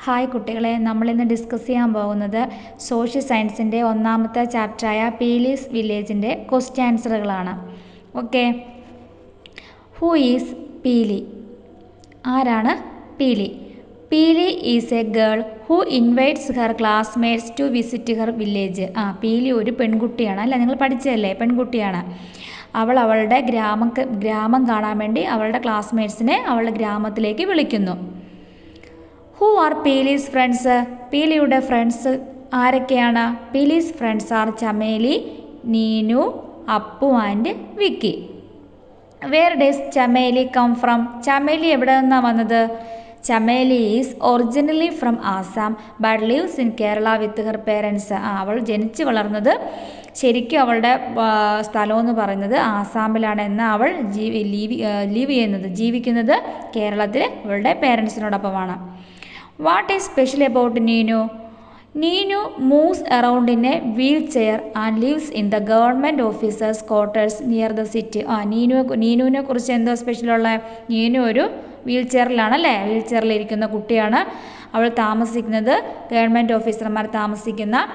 Hi കുട്ടികളെ, നമ്മളിന്ന് discuss ചെയ്യാൻ പോകുന്നത് സോഷ്യൽ സയൻസിൻ്റെ ഒന്നാമത്തെ ചാപ്റ്ററായ പീലീസ് വില്ലേജിൻ്റെ ക്വസ്റ്റ്യൻ ആൻസറുകളാണ്. Okay, who is Peeli? ആരാണ് Peeli? Peeli is a girl who invites her classmates to visit her village. Peeli ഒരു പെൺകുട്ടിയാണ്, അല്ല നിങ്ങൾ പഠിച്ചതല്ലേ, പെൺകുട്ടിയാണ്. അവൾ അവളുടെ ഗ്രാമം കാണാൻ വേണ്ടി അവളുടെ ക്ലാസ്മേറ്റ്സിനെ അവളുടെ ഗ്രാമത്തിലേക്ക് വിളിക്കുന്നു. Who are Peeli's friends? പീലിയുടെ ഫ്രണ്ട്സ് ആരൊക്കെയാണ്? Peeli's friends are Chameli, Neenu, Appu and Vicky. Where does Chameli come from? Chameli എവിടെ നിന്നാണ് വന്നത്? Chameli is originally from Assam but lives in Kerala with her parents. അവൾ ജനിച്ചു വളർന്നത്, ശരിക്കും അവളുടെ സ്ഥലമെന്ന് പറയുന്നത് ആസാമിലാണ്. എന്നാൽ അവൾ ജീവിക്കുന്നത് കേരളത്തിൽ അവളുടെ പേരൻസിനോടൊപ്പമാണ്. What is special about Neenu? Neenu moves around in a wheelchair and lives in the government officers quarters near the city. നീനുവിനെ കുറിച്ച് എന്തോ സ്പെഷ്യലുള്ള? നീനു ഒരു വീൽ ചെയറിലാണല്ലേ, വീൽ ചെയറിലിരിക്കുന്ന കുട്ടിയാണ്. അവൾ താമസിക്കുന്നത് ഗവൺമെൻറ് ഓഫീസർമാർ താമസിക്കുന്ന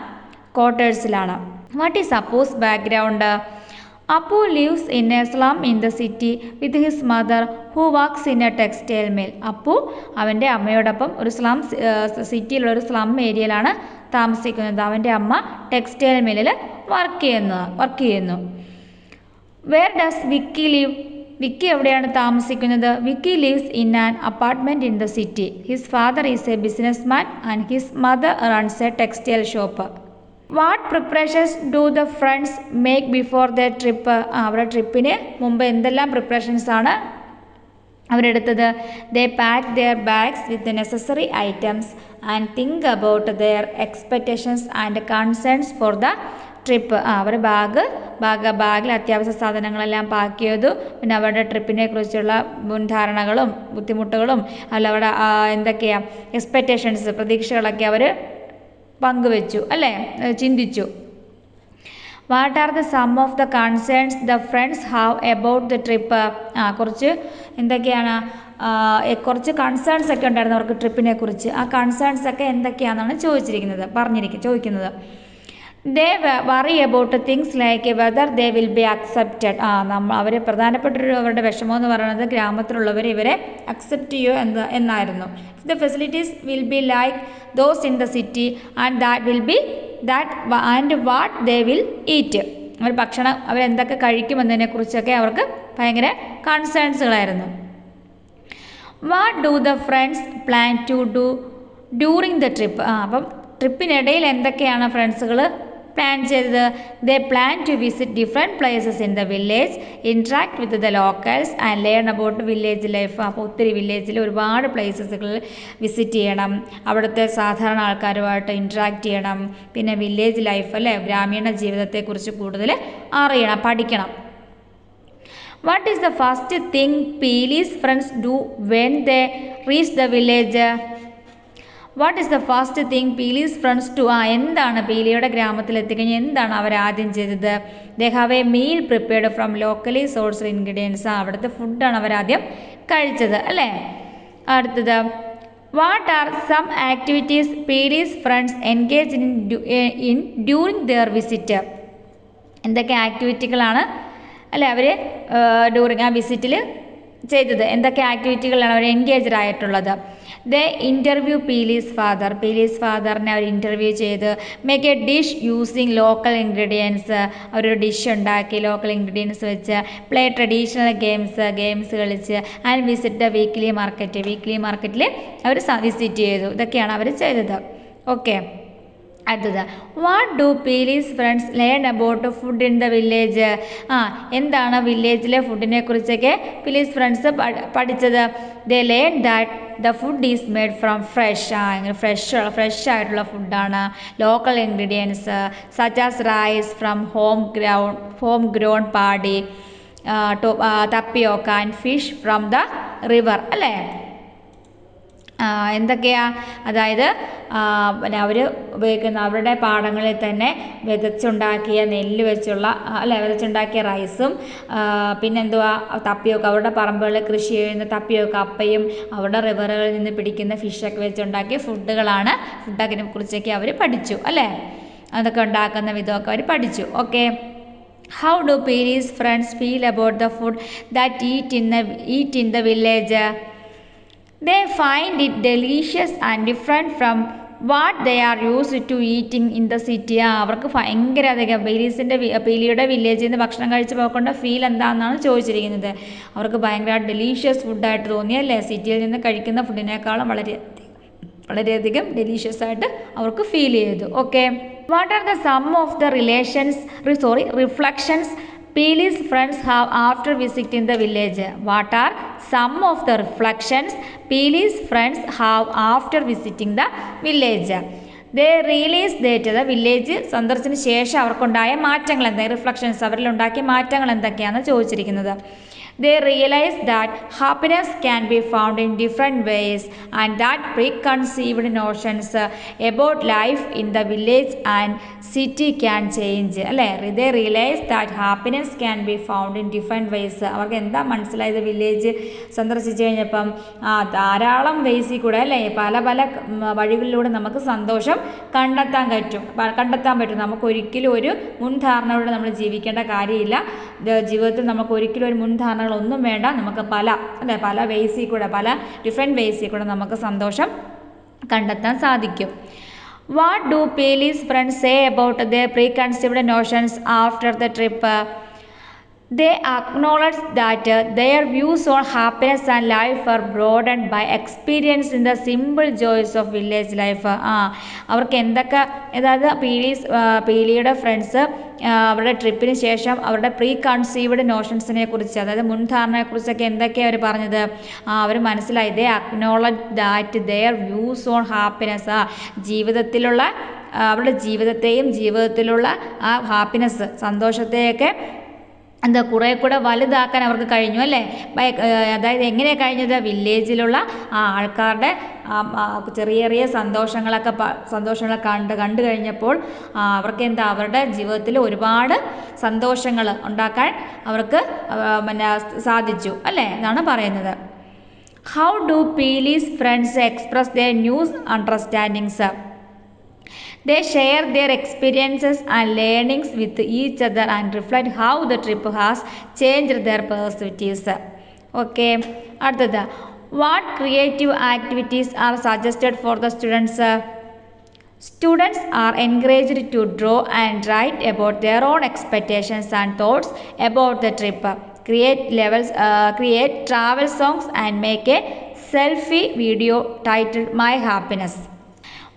ക്വാർട്ടേഴ്സിലാണ്. What is Appu's background? Appu lives in a slum in the city with his mother who works in a textile mill. Appu അവൻ്റെ അമ്മയോടൊപ്പം ഒരു സിറ്റിയിലുള്ള ഒരു സ്ലം ഏരിയയിലാണ് താമസിക്കുന്നത്. അവൻ്റെ അമ്മ ടെക്സ്റ്റൈൽ മില്ലിൽ വർക്ക് ചെയ്യുന്നു. Where does Vicky live? Vicky എവിടെയാണ് താമസിക്കുന്നത്? Vicky lives in an apartment in the city. His father is a businessman and his mother runs a textile shop. What preparations do the friends make before the trip? അവരുടെ ട്രിപ്പിന് മുമ്പ് എന്തെല്ലാം preparations ആണ് അവരെടുത്തത്? They pack their bags with necessary items and think about their expectations and concerns for the trip. അവർ ബാഗിൽ അത്യാവശ്യ സാധനങ്ങളെല്ലാം പാക്ക് ചെയ്തു. പിന്നെ അവരുടെ ട്രിപ്പിനെ കുറിച്ചുള്ള മുൻധാരണകളും ബുദ്ധിമുട്ടുകളും അവരുടെ എന്തൊക്കെയാണ് എക്സ്പെക്റ്റേഷൻസ്, പ്രതീക്ഷകളൊക്കെ അവർ പങ്കുവെച്ചു, അല്ലേ, ചിന്തിച്ചു. What are the sum of the concerns the friends have about the trip? കുറച്ച് എന്തൊക്കെയാണ്, കുറച്ച് കൺസേൺസ് ഒക്കെ ഉണ്ടായിരുന്നു അവർക്ക് ട്രിപ്പിനെ കുറിച്ച്. ആ കൺസേൺസ് ഒക്കെ എന്തൊക്കെയാണെന്നാണ് ചോദിക്കുന്നത്. They worry about things like whether they will be accepted. അവർ പ്രധാനപ്പെട്ടൊരു അവരുടെ വിഷമം എന്ന് പറയുന്നത് ഗ്രാമത്തിലുള്ളവർ ഇവരെ അക്സെപ്റ്റ് ചെയ്യുമോ എന്നായിരുന്നു. The facilities will be like those in the city and what they will eat. അവർ ഭക്ഷണം അവരെന്തൊക്കെ കഴിക്കുമെന്നതിനെ കുറിച്ചൊക്കെ അവർക്ക് ഭയങ്കര കൺസേൺസുകളായിരുന്നു. What do the friends plan to do during the trip? അപ്പം ട്രിപ്പിനിടയിൽ എന്തൊക്കെയാണ് ഫ്രണ്ട്സുകൾ പ്ലാൻ ചെയ്തത്? They plan to visit different places in the village, interact with the locals and learn about village life. അപ്പോൾ ഒത്തിരി വില്ലേജിൽ ഒരുപാട് പ്ലേസസുകൾ വിസിറ്റ് ചെയ്യണം, അവിടുത്തെ സാധാരണ ആൾക്കാരുമായിട്ട് ഇൻട്രാക്ട് ചെയ്യണം, പിന്നെ വില്ലേജ് ലൈഫ്, അല്ലേ, ഗ്രാമീണ ജീവിതത്തെക്കുറിച്ച് കൂടുതൽ അറിയണം, പഠിക്കണം. What is the first thing Peeli's friends do when they reach the village? What is the first thing Peeli's friends do? എന്താണ് പീലിയുടെ ഗ്രാമത്തിൽ എത്തിക്കഴിഞ്ഞാൽ എന്താണ് അവർ ആദ്യം ചെയ്തത്? They have a meal prepared from locally sourced ingredients. അവിടുത്തെ ഫുഡാണ് അവരാദ്യം കഴിച്ചത്, അല്ലേ. അടുത്തത്, what are some activities Peeli's friends engage in during their visit? എന്തൊക്കെ ആക്ടിവിറ്റികളാണ്, അല്ലേ, അവർ ഡ്യൂറിങ് ആ വിസിറ്റിൽ ചെയ്തത്? എന്തൊക്കെ ആക്ടിവിറ്റികളാണ് അവർ എൻഗേജ്ഡ് ആയിട്ടുള്ളത്? ദേ ഇൻ്റർവ്യൂ പീലീസ് ഫാദറിനെ അവർ ഇൻ്റർവ്യൂ ചെയ്ത്, make A dish using local ingredients. അവരൊരു ഡിഷ് ഉണ്ടാക്കി ലോക്കൽ ഇൻഗ്രീഡിയൻസ് വെച്ച്, പ്ലേ ട്രഡീഷണൽ ഗെയിംസ് കളിച്ച്, ആൻഡ് വിസിറ്റ് ദ വീക്ക്ലി മാർക്കറ്റിൽ അവർ വിസിറ്റ് ചെയ്തു. ഇതൊക്കെയാണ് അവർ ചെയ്തത്. ഓക്കെ, അടുത്തത്, what do Peeli's friends learn about food in the village? എന്താണ് വില്ലേജിലെ ഫുഡിനെ കുറിച്ചൊക്കെ പീലീസ് ഫ്രണ്ട്സ് പഠിച്ചത്? ദേ learn that the food is made from fresh ആയിട്ടുള്ള ഫുഡാണ്. Local ingredients such as rice from home grown paddy, tapioca and fish from the river, അല്ലേ. എന്തൊക്കെയാ, അതായത് പിന്നെ അവർ ഉപയോഗിക്കുന്ന അവരുടെ പാടങ്ങളിൽ തന്നെ വിതച്ചുണ്ടാക്കിയ നെല്ല് വെച്ചുള്ള വിതച്ചുണ്ടാക്കിയ റൈസും പിന്നെന്തുവാ തപ്പിയൊക്കെ അവരുടെ പറമ്പുകളിൽ കൃഷി ചെയ്യുന്ന തപ്പിയൊക്കെ കപ്പയും അവരുടെ റിവറുകളിൽ നിന്ന് പിടിക്കുന്ന ഫിഷൊക്കെ വെച്ചുണ്ടാക്കിയ ഫുഡുകളാണ്. ഫുഡൊക്കെ കുറിച്ചൊക്കെ അവർ പഠിച്ചു അല്ലേ, അതൊക്കെ ഉണ്ടാക്കുന്ന വിധമൊക്കെ അവർ പഠിച്ചു. Okay. How do Peeli's friends feel about the food that eat in the village? They find it delicious and different from what they are used to eating in the city. അവർക്ക് ഭയങ്കര അധികം പീലിയുടെ വില്ലേജിൽ നിന്ന് ഭക്ഷണം കഴിച്ച് പോകേണ്ട ഫീൽ എന്താണെന്നാണ് ചോദിച്ചിരിക്കുന്നത്. അവർക്ക് ഭയങ്കര ഡെലീഷ്യസ് ഫുഡായിട്ട് തോന്നിയല്ലേ, സിറ്റിയിൽ നിന്ന് കഴിക്കുന്ന ഫുഡിനേക്കാളും വളരെയധികം ഡെലീഷ്യസ് ആയിട്ട് അവർക്ക് ഫീൽ ചെയ്തു. Okay. What are the sum of the reflections Peely's friends have after visiting the village? What are some of the reflections Peely's friends have after visiting the village? They realize that the village സന്ദർശിച്ചതിന് ശേഷം അവർക്കുണ്ടായ മാറ്റങ്ങൾ എന്താ, reflections അവരിലുണ്ടാക്കിയ മാറ്റങ്ങൾ എന്തൊക്കെയാണെന്ന് ചോദിച്ചിരിക്കുന്നത്. They realize that happiness can be found in different ways and that preconceived notions about life in the village and city can change. അല്ലേ, they realize that happiness can be found in different ways. അവർക്ക് എന്താ മനസ്സിലായത്, village സന്ദർശിച്ചു കഴിഞ്ഞപ്പം ധാരാളം വേസിൽ കൂടെ അല്ലേ, പല പല വഴികളിലൂടെ നമുക്ക് സന്തോഷം കണ്ടെത്താൻ പറ്റും. നമുക്കൊരിക്കലും ഒരു മുൻധാരണയോടെ നമ്മൾ ജീവിക്കേണ്ട കാര്യമില്ല. ജീവിതത്തിൽ നമുക്ക് ഒരിക്കലും ഒരു മുൻധാരണകളൊന്നും വേണ്ട. നമുക്ക് പല വേസിൽ കൂടെ ഡിഫറെൻറ്റ് വേസിൽ കൂടെ നമുക്ക് സന്തോഷം കണ്ടെത്താൻ സാധിക്കും. What do Peely's friends say about their preconceived notions after the trip? They acknowledge that their views on happiness and life are broadened by experiencing the simple joys of village life. അവർക്ക് എന്തൊക്കെ, അതായത് പീലിയുടെ friends അവരുടെ ട്രിപ്പിന് ശേഷം അവരുടെ pre conceived നോഷൻസിനെ കുറിച്ച്, അതായത് മുൻധാരണയെക്കുറിച്ചൊക്കെ എന്തൊക്കെയാണ് അവർ പറഞ്ഞത്, അവർ മനസ്സിലായി. They acknowledge that their views on happiness, ജീവിതത്തിലുള്ള അവരുടെ ജീവിതത്തിലുള്ള ആ ഹാപ്പിനെസ്, സന്തോഷത്തെയൊക്കെ കുറേ കൂടെ വലുതാക്കാൻ അവർക്ക് കഴിഞ്ഞു അല്ലേ. അതായത് എങ്ങനെയാണ് കഴിഞ്ഞത്, വില്ലേജിലുള്ള ആൾക്കാരുടെ ചെറിയ സന്തോഷങ്ങളെ കണ്ടു കഴിഞ്ഞപ്പോൾ അവർക്ക് അവരുടെ ജീവിതത്തിൽ ഒരുപാട് സന്തോഷങ്ങൾ ഉണ്ടാക്കാൻ അവർക്ക് സാധിച്ചു അല്ലേ എന്നാണ് പറയുന്നത്. How do Peeli's friends express their news understandings? They share their experiences and learnings with each other and reflect how the trip has changed their perspectives. Okay. അടുത്തത്, what creative activities are suggested for the students? Students are encouraged to draw and write about their own expectations and thoughts about the trip. Create travel songs and make a selfie video titled My Happiness.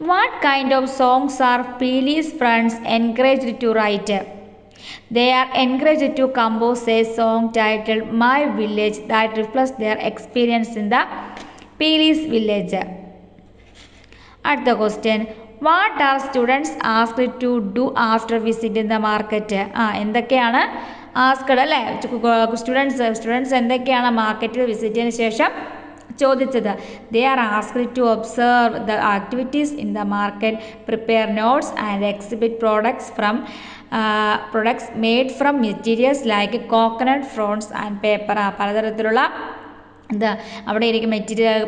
What kind of songs are Peely's friends encouraged to write? They are encouraged to compose a song titled My Village that reflects their experience in the Peely's village. At the question, what are students asked to do after visiting the market? എന്തൊക്കെയാണ് asked അല്ലേ, students എന്തൊക്കെയാണ് മാർക്കറ്റിൽ visit ചെയ്തതിന് ശേഷം ചോദിച്ചത്. They are asked to observe the activities in the market, prepare notes and exhibit products made from materials like coconut fronds and paper. പലതരത്തിലുള്ള അവിടെ ഇരിക്കുന്ന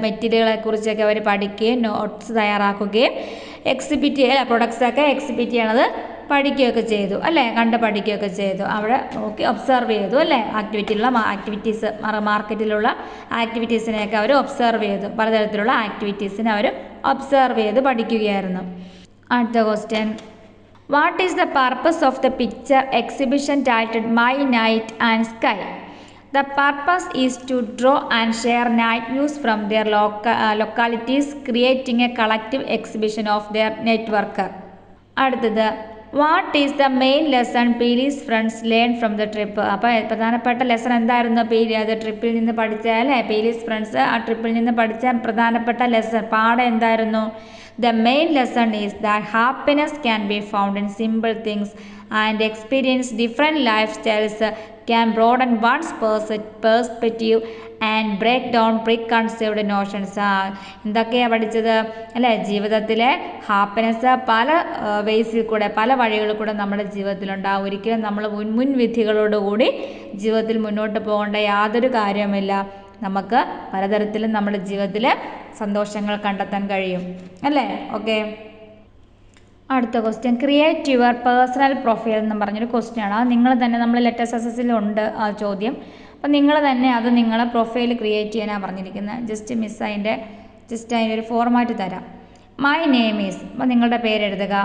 മെറ്റീരിയലുകളെ കുറിച്ചൊക്കെ അവർ പഠിക്കുകയും നോട്ട്സ് തയ്യാറാക്കുകയും പ്രൊഡക്ട്സൊക്കെ എക്സിബിറ്റ് ചെയ്യണത് പഠിക്കുകയൊക്കെ ചെയ്തു അല്ലേ, കണ്ട് പഠിക്കുകയൊക്കെ ചെയ്തു. അവിടെ നോക്കി ഒബ്സർവ് ചെയ്തു അല്ലേ, ആക്ടിവിറ്റീസ് മാർക്കറ്റിലുള്ള ആക്ടിവിറ്റീസിനെയൊക്കെ അവർ ഒബ്സർവ് ചെയ്തു. പലതരത്തിലുള്ള ആക്ടിവിറ്റീസിനെ അവർ ഒബ്സർവ് ചെയ്ത് പഠിക്കുകയായിരുന്നു. അടുത്ത question, what is the purpose of the picture exhibition titled my night and sky? The purpose is to draw and share night views from their localities, creating a collective exhibition of their network. അടുത്തത്, what is the main lesson Peeli's friends learn from the trip? അപ്പോൾ പ്രധാനപ്പെട്ട lesson എന്തായിരുന്നു ട്രിപ്പിൽ നിന്ന് പഠിച്ച അല്ലേ, Peeli's friends ആ ട്രിപ്പിൽ നിന്ന് പഠിച്ച പ്രധാനപ്പെട്ട പാഠം എന്തായിരുന്നു? The main lesson is that happiness can be found in simple things and experience different lifestyles can broaden one's perspective and break down preconceived notions. എന്തൊക്കെയാണ് പഠിച്ചത് അല്ലേ? ജീവിതത്തിലെ ഹാപ്പിനെസ് പല വേസിൽ കൂടെ, പല വഴികളിൽ കൂടെ നമ്മുടെ ജീവിതത്തിലുണ്ടാകും. ഒരിക്കലും നമ്മൾ മുൻവിധികളോടുകൂടി ജീവിതത്തിൽ മുന്നോട്ട് പോകേണ്ട യാതൊരു കാര്യവുമില്ല. നമുക്ക് പലതരത്തിലും നമ്മുടെ ജീവിതത്തിൽ സന്തോഷങ്ങൾ കണ്ടെത്താൻ കഴിയും അല്ലേ? ഓക്കെ, അടുത്ത question, create your personal profile എന്ന് പറഞ്ഞൊരു ക്വസ്റ്റ്യൻ ആണ്. അത് നിങ്ങൾ തന്നെ, നമ്മൾ ലെറ്റർ എസ്എസ്സിലുണ്ട് ആ ചോദ്യം. അപ്പം നിങ്ങൾ തന്നെ അത് നിങ്ങളെ പ്രൊഫൈൽ ക്രിയേറ്റ് ചെയ്യാനാണ് പറഞ്ഞിരിക്കുന്നത്. ജസ്റ്റ് അതിൻ്റെ ഒരു ഫോർമാറ്റ് തരാം. മൈ നെയിം ഈസ്, അപ്പം നിങ്ങളുടെ പേര് എഴുതുക.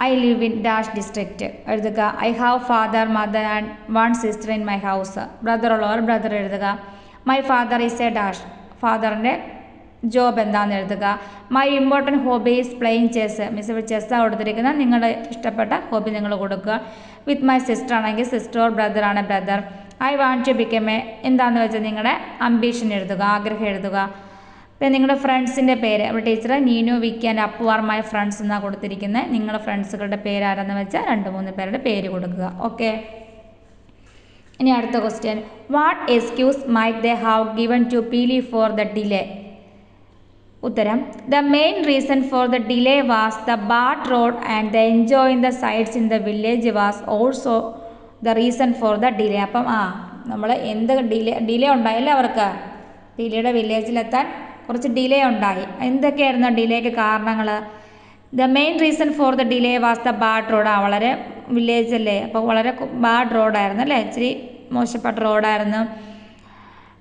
I live in dash district എഴുതുക. I have father, mother and one sister in my house. Brother ഉള്ളവർ ബ്രദർ എഴുതുക. My father is a dash, ഫാദറിൻ്റെ ജോബ് എന്താണെന്ന് എഴുതുക. My important hobby is playing chess, miss ചെസ്സാണ് കൊടുത്തിരിക്കുന്നത്, നിങ്ങളുടെ ഇഷ്ടപ്പെട്ട ഹോബി നിങ്ങൾ കൊടുക്കുക. വിത്ത് മൈ സിസ്റ്റർ ആണെങ്കിൽ സിസ്റ്റർ, ഓർ ബ്രദർ ആണ് brother. I want to become a, എന്താണെന്ന് വെച്ചാൽ നിങ്ങളുടെ അംബീഷൻ എഴുതുക, ആഗ്രഹം എഴുതുക. പിന്നെ നിങ്ങളുടെ ഫ്രണ്ട്സിൻ്റെ പേര്, അവിടെ teacher Neenu, Vicky and Appu are my friends എന്നാണ് കൊടുത്തിരിക്കുന്നത്. നിങ്ങളുടെ ഫ്രണ്ട്സുകളുടെ പേര് ആരെന്ന് വെച്ചാൽ 2-3 പേരുടെ പേര് കൊടുക്കുക. ഓക്കെ, ഇനി അടുത്ത question, what excuse might they have given to Peeli for the delay? ഉത്തരം, the main reason for the delay was the bad road and the enjoying the sights in the village was also the reason for the delay. അപ്പം നമ്മൾ എന്ത് delay ഉണ്ടായില്ലേ അവർക്ക്, പീലിയുടെ വില്ലേജിലെത്താൻ കുറച്ച് delay ഉണ്ടായി. എന്തൊക്കെയായിരുന്നു ഡിലേക്ക് കാരണങ്ങൾ? The main reason for the delay was the bad road. വളരെ വില്ലേജ് അല്ലേ, അപ്പോൾ വളരെ ബാഡ് റോഡായിരുന്നു അല്ലേ, ഇച്ചിരി മോശപ്പെട്ട റോഡായിരുന്നു.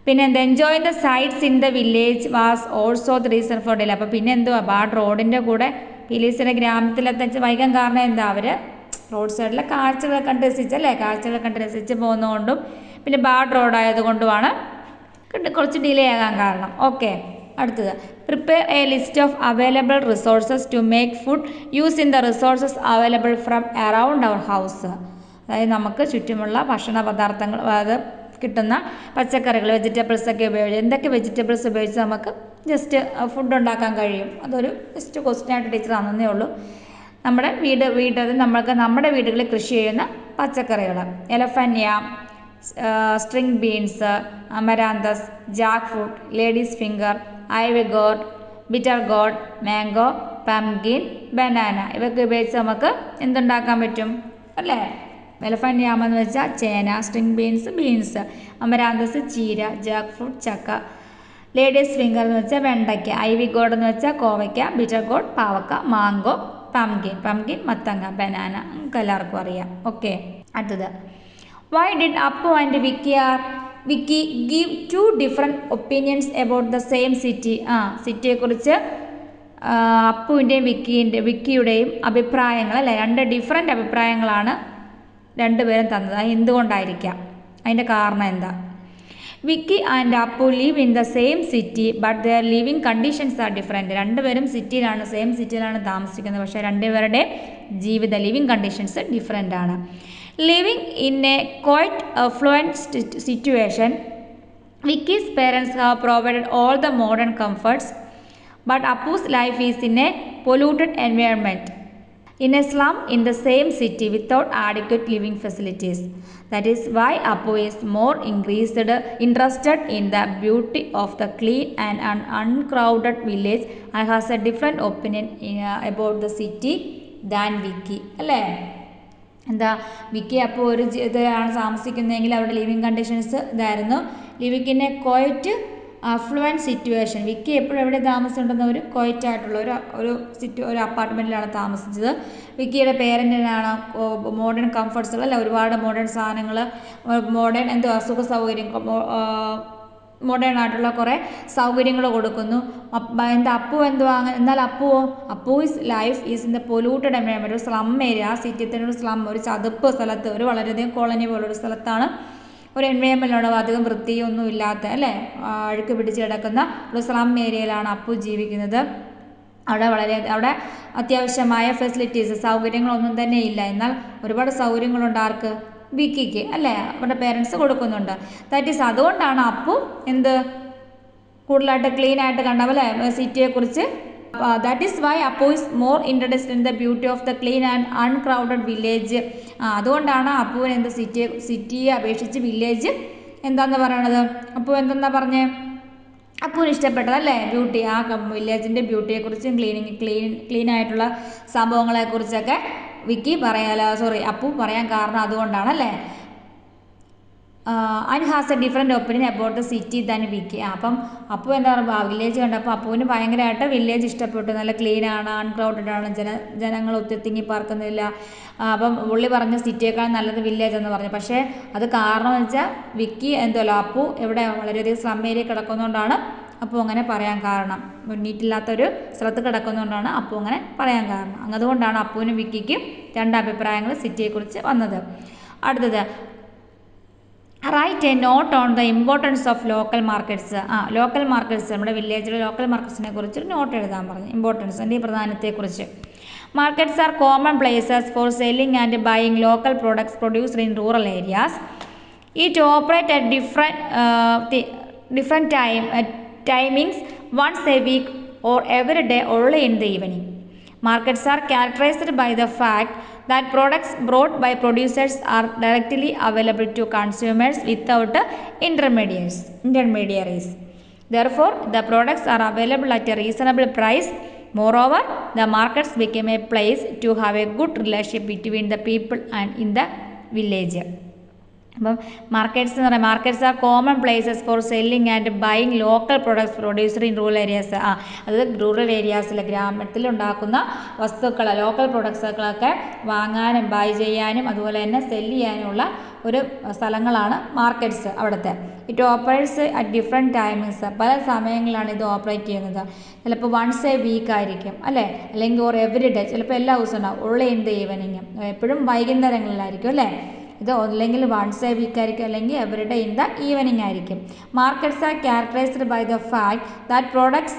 പിന്നെ എന്താ, enjoying the sights in the village was also the reason four delay. അപ്പോൾ പിന്നെ എന്തുവാ, ബാഡ് റോഡിൻ്റെ കൂടെ പീലീസിൻ്റെ ഗ്രാമത്തിലെത്തിച്ച് വൈകാൻ കാരണം എന്താ, അവർ റോഡ് സൈഡിലെ കാഴ്ചകളെ കണ്ട് രസിച്ചല്ലേ, കാഴ്ചകളെ കണ്ട് രസിച്ച് പോകുന്നതുകൊണ്ടും പിന്നെ ബാഡ് റോഡായതുകൊണ്ടുമാണ് കുറച്ച് ഡിലേ ആകാൻ കാരണം. ഓക്കെ, അടുത്തത്, prepare a list of available resources to make food use in the resources available from around our house. അതായത് നമുക്ക് ചുറ്റുമുള്ള ഭക്ഷണ പദാർത്ഥങ്ങൾ, അത് കിട്ടുന്ന പച്ചക്കറികൾ, വെജിറ്റബിൾസൊക്കെ ഉപയോഗിച്ച്, എന്തൊക്കെ വെജിറ്റബിൾസ് ഉപയോഗിച്ച് നമുക്ക് ജസ്റ്റ് ഫുഡ് ഉണ്ടാക്കാൻ കഴിയും? അതൊരു ജസ്റ്റ് ക്വസ്റ്റ്യനായിട്ട് ടീച്ചർ തന്നേ ഉള്ളൂ. നമ്മുടെ നമ്മൾക്ക് നമ്മുടെ വീടുകളിൽ കൃഷി ചെയ്യുന്ന പച്ചക്കറികൾ, elephant yam, string beans, amaranthus, jackfruit, ladies finger, ivy gourd, bitter gourd, mango, pumpkin, banana, ഇവയൊക്കെ ഉപയോഗിച്ച് നമുക്ക് എന്തുണ്ടാക്കാൻ പറ്റും അല്ലേ? എലഫന്റ് യാം എന്ന് വെച്ചാൽ ചേന, സ്ട്രിംഗ് ബീൻസ്, അമരാന്തസ് ചീര, ജാക്ക് ഫ്രൂട്ട് ചക്ക, ലേഡീസ് ഫിംഗർ എന്ന് വെച്ചാൽ വെണ്ടയ്ക്ക, ഐവി ഗോഡ് എന്ന് വെച്ചാൽ കോവയ്ക്ക, ബിറ്റർ ഗോഡ് പാവക്ക, മാംഗോ, പംകിൻ മത്തങ്ങ, ബനാന, നമുക്ക് എല്ലാവർക്കും അറിയാം. ഓക്കെ, അടുത്തത്, why did Appu and Vicky give 2 different opinions about the same city? സിറ്റിയെക്കുറിച്ച് അപ്പുവിൻ്റെയും വിക്കിയുടെയും അഭിപ്രായങ്ങൾ അല്ലേ, 2 ഡിഫറെൻറ്റ് അഭിപ്രായങ്ങളാണ് രണ്ടുപേരും തന്നത്. അത് എന്തുകൊണ്ടായിരിക്കാം, അതിൻ്റെ കാരണം എന്താ? Vicky and Appu live in the same city but their living conditions are different. രണ്ടുപേരും സെയിം സിറ്റിയിലാണ് താമസിക്കുന്നത്, പക്ഷേ രണ്ടുപേരുടെ ലിവിങ് കണ്ടീഷൻസ് ഡിഫറെൻ്റ് ആണ്. Living in a quite affluent situation, Vicky's parents have provided all the modern comforts but Appu's life is in a polluted environment in a slum in the same city without adequate living facilities. That is why Appu is more interested in the beauty of the clean and uncrowded village and has a different opinion about the city than Vicky. അല്ലേ? എന്താ, വിക്കി അപ്പോൾ ഒരു ഇതിലാണ് താമസിക്കുന്നതെങ്കിൽ അവരുടെ living conditions ഇതായിരുന്നു. Living in a quite affluent situation, Vicky എപ്പോഴും എവിടെ താമസിച്ചിട്ടുണ്ടെന്ന ഒരു ക്വൈറ്റായിട്ടുള്ള ഒരു അപ്പാർട്ട്മെൻറ്റിലാണ് താമസിച്ചത്. വിക്കിയുടെ പേരൻറ്റിനാണ് മോഡേൺ കംഫർട്ട്സുകൾ അല്ല, ഒരുപാട് മോഡേൺ സാധനങ്ങൾ, മോഡേൺ സുഖ സൗകര്യം, മോഡേൺ ആയിട്ടുള്ള കുറേ സൗകര്യങ്ങൾ കൊടുക്കുന്നു. അപ്പു എന്നാൽ Appu's life is in the polluted environment, ഒരു സ്ലം ഏരിയ, ആ സിറ്റിയിൽ ഒരു സ്ലം, ഒരു ചതുപ്പ് സ്ഥലത്ത്, ഒരു വളരെയധികം കോളനി പോലൊരു സ്ഥലത്താണ്, ഒരു എൻവയൺമെൻറ്റിലാണ് അധികം വൃത്തിയൊന്നും ഇല്ലാത്ത അല്ലേ, അഴുക്ക് പിടിച്ച് കിടക്കുന്ന ഒരു സ്ലം ഏരിയയിലാണ് അപ്പു ജീവിക്കുന്നത്. അവിടെ അത്യാവശ്യമായ ഫെസിലിറ്റീസ്, സൗകര്യങ്ങളൊന്നും തന്നെ ഇല്ല. എന്നാൽ ഒരുപാട് സൗകര്യങ്ങളുണ്ട് ആർക്ക്, വിക്കിക്ക് അല്ലേ, അവരുടെ പേരൻസ് കൊടുക്കുന്നുണ്ട്. ദാറ്റ് ഈസ്, അതുകൊണ്ടാണ് അപ്പു കൂടുതലായിട്ട് ക്ലീൻ ആയിട്ട് കണ്ടപോലെ സിറ്റിയെക്കുറിച്ച് that is why Appu is more interested in the beauty of the clean and uncrowded village. അതുകൊണ്ടാണ് അപ്പുവിന് എന്ത് സിറ്റിയെ അപേക്ഷിച്ച് വില്ലേജ് എന്താന്ന് പറയണത്. അപ്പു എന്തെന്നാ പറഞ്ഞേ, അപ്പുവിന് ഇഷ്ടപ്പെട്ടതല്ലേ ബ്യൂട്ടി, ആ വില്ലേജിൻ്റെ ബ്യൂട്ടിയെക്കുറിച്ചും ക്ലീൻ ആയിട്ടുള്ള സംഭവങ്ങളെക്കുറിച്ചൊക്കെ അപ്പു പറയാൻ കാരണം അതുകൊണ്ടാണല്ലേ. And has a different opinion about the city than Vicky. അപ്പം അപ്പു എന്താ പറയുക, വില്ലേജ് കണ്ടപ്പോൾ അപ്പുവിന് ഭയങ്കരമായിട്ട് വില്ലേജ് ഇഷ്ടപ്പെട്ടു. നല്ല ക്ലീനാണ്, അൺക്രൗഡഡ് ആണ്, ജനങ്ങൾ ഒത്തിരി തിങ്ങി പാർക്കുന്നില്ല. അപ്പം പുള്ളി പറഞ്ഞ സിറ്റിയേക്കാൾ നല്ലത് വില്ലേജ് എന്ന് പറഞ്ഞു. പക്ഷേ അത് കാരണം എന്ന് വെച്ചാൽ വിക്കി അപ്പു എവിടെ വളരെയധികം സ്ലം ഏരിയ കിടക്കുന്നതുകൊണ്ടാണ് അപ്പു അങ്ങനെ പറയാൻ കാരണം. നീറ്റില്ലാത്തൊരു സ്ഥലത്ത് കിടക്കുന്നതുകൊണ്ടാണ് അപ്പു അങ്ങനെ പറയാൻ കാരണം. അതുകൊണ്ടാണ് അപ്പുവിനും വിക്കിക്കും രണ്ട് അഭിപ്രായങ്ങൾ സിറ്റിയെക്കുറിച്ച് വന്നത്. അടുത്തത്, write a note on the importance of local markets. Local markets, നമ്മുടെ വില്ലേജിലെ ലോക്കൽ മാർക്കറ്റ്സിനെ കുറിച്ച് നോട്ട് എഴുതാൻ പറഞ്ഞു. ഇമ്പോർട്ടൻസ്, അതിൻ്റെ പ്രാധാന്യത്തെക്കുറിച്ച്. Markets are common places four selling and buying local products produced in rural areas. It operate at different timings, once a week or every day only in the evening. Markets are characterized by the fact that products brought by producers are directly available to consumers without intermediaries. Therefore, the products are available at a reasonable price. Moreover, the markets became a place to have a good relationship between the people and in the village. അപ്പം markets എന്ന് പറയുന്നത്, markets are common places four selling and buying local products produced in rural areas. അത് rural ഏരിയാസിൽ ഗ്രാമത്തിലുണ്ടാക്കുന്ന വസ്തുക്കൾ, local പ്രൊഡക്ട്സുകളൊക്കെ വാങ്ങാനും by ചെയ്യാനും അതുപോലെ തന്നെ cell ചെയ്യാനുമുള്ള ഒരു സ്ഥലങ്ങളാണ് മാർക്കറ്റ്സ് അവിടുത്തെ. It operates at different timings, പല സമയങ്ങളിലാണ് ഇത് ഓപ്പറേറ്റ് ചെയ്യുന്നത്. ചിലപ്പോൾ വൺസ് എ വീക്ക് ആയിരിക്കും അല്ലേ, അല്ലെങ്കിൽ ഓർ എവറി ഡേ, ചിലപ്പോൾ എല്ലാ ദിവസവും ഉണ്ടാവും. ഉള്ള ഇൻ ദ ഈവനിങ്, എപ്പോഴും വൈകുന്നേരങ്ങളിലായിരിക്കും അല്ലേ. ഇത് അല്ലെങ്കിൽ വൺസ് എ വീക്ക് ആയിരിക്കും, അല്ലെങ്കിൽ every day in the evening ആയിരിക്കും. Markets are characterised by the fact that products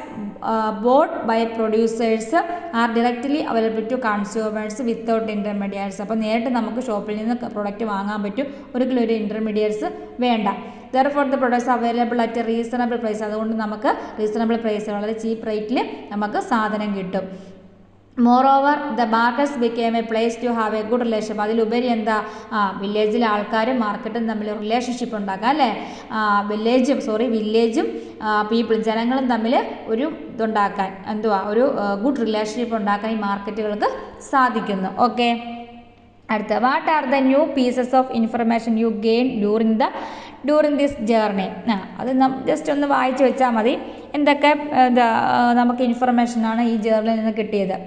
bought by producers are directly available to consumers without intermediates. അപ്പോൾ നേരിട്ട് നമുക്ക് ഷോപ്പിൽ നിന്ന് പ്രൊഡക്റ്റ് വാങ്ങാൻ പറ്റും, ഒരിക്കലും ഒരു ഇൻ്റർമീഡിയറ്റ്സ് വേണ്ട. Therefore, the products are available at a reasonable price. അതുകൊണ്ട് നമുക്ക് റീസണബിൾ പ്രൈസ്, വളരെ ചീപ്പ് റേറ്റിൽ നമുക്ക് സാധനം കിട്ടും. Moreover the markets become a place to have a good relationship. അതിലുപരി എന്താ, വില്ലേജിലെ ആൾക്കാരും മാർക്കറ്റും തമ്മിൽ റിലേഷൻഷിപ്പ് ഉണ്ടാക്കാം അല്ലേ. വില്ലേജും പീപ്പിളും, ജനങ്ങളും തമ്മിൽ ഒരു ഇതുണ്ടാക്കാൻ, ഒരു ഗുഡ് റിലേഷൻഷിപ്പ് ഉണ്ടാക്കാൻ ഈ മാർക്കറ്റുകൾക്ക് സാധിക്കുന്നു. ഓക്കെ, അടുത്ത, what are the new pieces of information U gain during this journey. അത് ജസ്റ്റ് ഒന്ന് വായിച്ചു വെച്ചാൽ മതി. എന്തൊക്കെ നമുക്ക് ഇൻഫർമേഷനാണ് ഈ ജേർണിയിൽ നിന്ന് കിട്ടിയത്.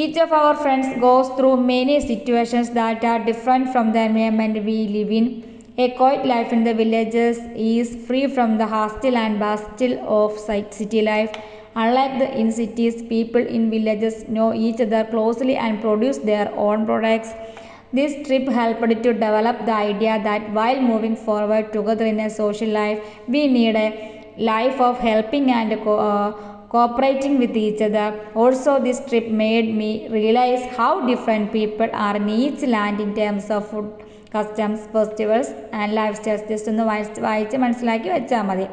Each of our friends goes through many situations that are different from the environment we live in. A quiet life in the villages is free from the hustle and bustle of city life. Unlike in cities, people in villages know each other closely and produce their own products. This trip helped to develop the idea that while moving forward together in a social life, we need a life of helping and cooperating with each other. Also, this trip made me realize how different people are in each land in terms of food, customs, festivals and lifestyles. Just ഒന്ന് വായിച്ച് മനസ്സിലാക്കി വെച്ചാൽ മതി.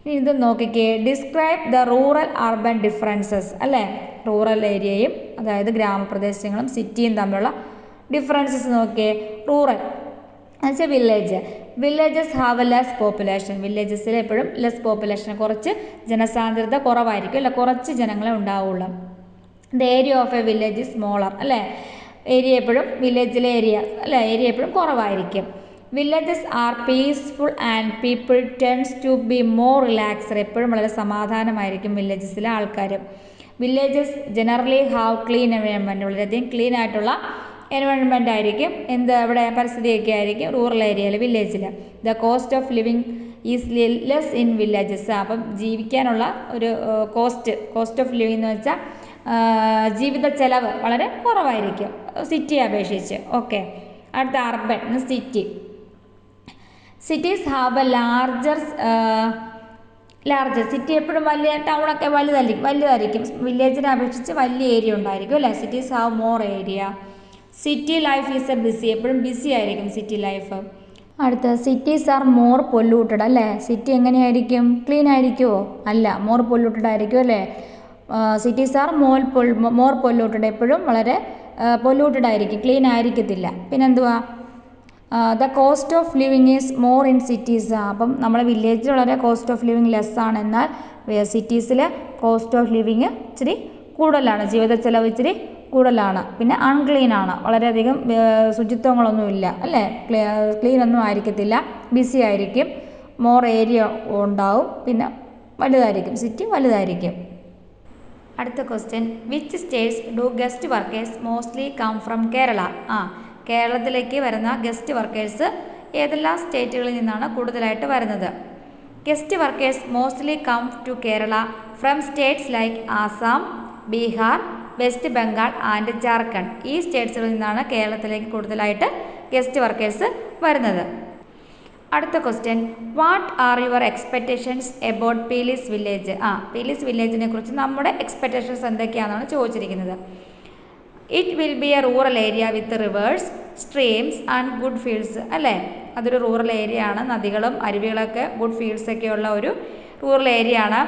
ഇനി ഇത് നോക്കിക്കേ, describe the rural urban differences അല്ലേ. Rural ഏരിയയും അതായത് ഗ്രാമപ്രദേശങ്ങളും സിറ്റിയും തമ്മിലുള്ള ഡിഫറൻസസ് നോക്കിയേ. റൂറൽ എന്നുവെച്ചാൽ villages have a less population. വില്ലേജസിൽ എപ്പോഴും ലെസ് പോപ്പുലേഷൻ, കുറച്ച് ജനസാന്ദ്രത കുറവായിരിക്കും അല്ലെ, കുറച്ച് ജനങ്ങളെ ഉണ്ടാവുള്ളൂ. The area of a village smaller അല്ലേ. ഏരിയ എപ്പോഴും വില്ലേജിലെ ഏരിയ എപ്പോഴും കുറവായിരിക്കും. Villages are peaceful and people tends to be more relaxed. എപ്പോഴും വളരെ സമാധാനമായിരിക്കും വില്ലേജസിലെ ആൾക്കാർ. Villages generally have clean environment. വളരെയധികം ക്ലീൻ ആയിട്ടുള്ള എൻവയോൺമെൻ്റ് ആയിരിക്കും. ഇവിടെ പരിസ്ഥിതിയൊക്കെ ആയിരിക്കും റൂറൽ ഏരിയയിൽ, വില്ലേജിൽ. The cost of living is less in villages. അപ്പം ജീവിക്കാനുള്ള ഒരു കോസ്റ്റ് ഓഫ് ലിവിങ് എന്ന് വെച്ചാൽ ജീവിത ചെലവ് വളരെ കുറവായിരിക്കും സിറ്റിയെ അപേക്ഷിച്ച്. ഓക്കെ, അടുത്ത urban cities have A larger city. എപ്പോഴും വലിയ ടൗണൊക്കെ വലുതായിരിക്കും. വില്ലേജിനെ അപേക്ഷിച്ച് വലിയ ഏരിയ ഉണ്ടായിരിക്കും അല്ലേ. Cities have more area. City life is a busy. എപ്പോഴും ബിസി ആയിരിക്കും സിറ്റി ലൈഫ്. അടുത്ത, സിറ്റീസ് ആർ മോർ പൊല്യൂട്ടഡ് അല്ലേ. സിറ്റി എങ്ങനെയായിരിക്കും, ക്ലീൻ ആയിരിക്കുമോ? അല്ല, മോർ പൊല്യൂട്ടഡ് ആയിരിക്കും അല്ലേ. സിറ്റീസ് ആർ മോർ പൊല്യൂട്ടഡ്, എപ്പോഴും വളരെ പൊല്യൂട്ടഡ് ആയിരിക്കും, ക്ലീൻ ആയിരിക്കത്തില്ല. പിന്നെന്തുവാ, the cost of living is more in cities. അപ്പം നമ്മളെ വില്ലേജിൽ വളരെ കോസ്റ്റ് ഓഫ് ലിവിങ് ലെസ് ആണ്, എന്നാൽ സിറ്റീസിൽ കോസ്റ്റ് ഓഫ് ലിവിങ് ഇച്ചിരി കൂടുതലാണ്, ജീവിത ചെലവ് ഇച്ചിരി കൂടുതലാണ്. പിന്നെ അൺക്ലീൻ ആണ്, വളരെയധികം ശുചിത്വങ്ങളൊന്നുമില്ല അല്ലേ, ക്ലീൻ ഒന്നും ആയിരിക്കത്തില്ല, ബിസി ആയിരിക്കും, മോർ ഏരിയ ഉണ്ടാവും, പിന്നെ വലുതായിരിക്കും, സിറ്റി വലുതായിരിക്കും. അടുത്ത question, which states do guest workers mostly come from Kerala? കേരളത്തിലേക്ക് വരുന്ന ഗസ്റ്റ് വർക്കേഴ്സ് ഏതെല്ലാം സ്റ്റേറ്റുകളിൽ നിന്നാണ് കൂടുതലായിട്ട് വരുന്നത്? Guest workers mostly come to Kerala from states like Assam, Bihar, West Bengal and Jharkhand. ഈ സ്റ്റേറ്റ്സുകളിൽ നിന്നാണ് കേരളത്തിലേക്ക് കൂടുതലായിട്ട് ഗസ്റ്റ് വർക്കേഴ്സ് വരുന്നത്. അടുത്ത question, what are your expectations about Pilis village? Pilis വില്ലേജിനെ കുറിച്ച് നമ്മുടെ എക്സ്പെക്റ്റേഷൻസ് എന്തൊക്കെയാണെന്നാണ് ചോദിച്ചിരിക്കുന്നത്. It will be a rural area with reverse, streams and good fields. അല്ലേ, അതൊരു റൂറൽ ഏരിയ ആണ്, നദികളും അരുവികളൊക്കെ ഗുഡ് ഫീൽഡ്സ് ഒക്കെ ഉള്ള ഒരു റൂറൽ ഏരിയ ആണ്.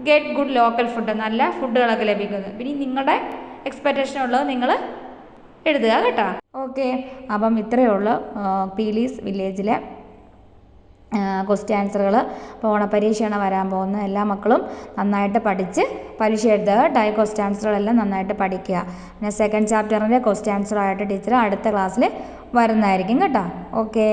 ഗെറ്റ് ഗുഡ് ലോക്കൽ ഫുഡ്, നല്ല ഫുഡുകളൊക്കെ ലഭിക്കുന്നത്. പിന്നെ നിങ്ങളുടെ എക്സ്പെക്റ്റേഷൻ ഉള്ളത് നിങ്ങൾ എഴുതുക കേട്ടോ. ഓക്കെ, അപ്പം ഇത്രയേ ഉള്ളൂ പീലീസ് വില്ലേജിലെ ക്വസ്റ്റ്യൻ ആൻസറുകൾ. അപ്പോൾ ഓണപ്പരീക്ഷയാണ് വരാൻ പോകുന്നത്, എല്ലാ മക്കളും നന്നായിട്ട് പഠിച്ച് പരീക്ഷ എഴുതുക കേട്ടോ. ഈ ക്വസ്റ്റ്യൻ ആൻസറുകളെല്ലാം നന്നായിട്ട് പഠിക്കുക. പിന്നെ സെക്കൻഡ് ചാപ്റ്ററിൻ്റെ ക്വസ്റ്റ്യൻ ആൻസറായിട്ട് ടീച്ചർ അടുത്ത ക്ലാസ്സിൽ വരുന്നതായിരിക്കും കേട്ടോ. ഓക്കെ.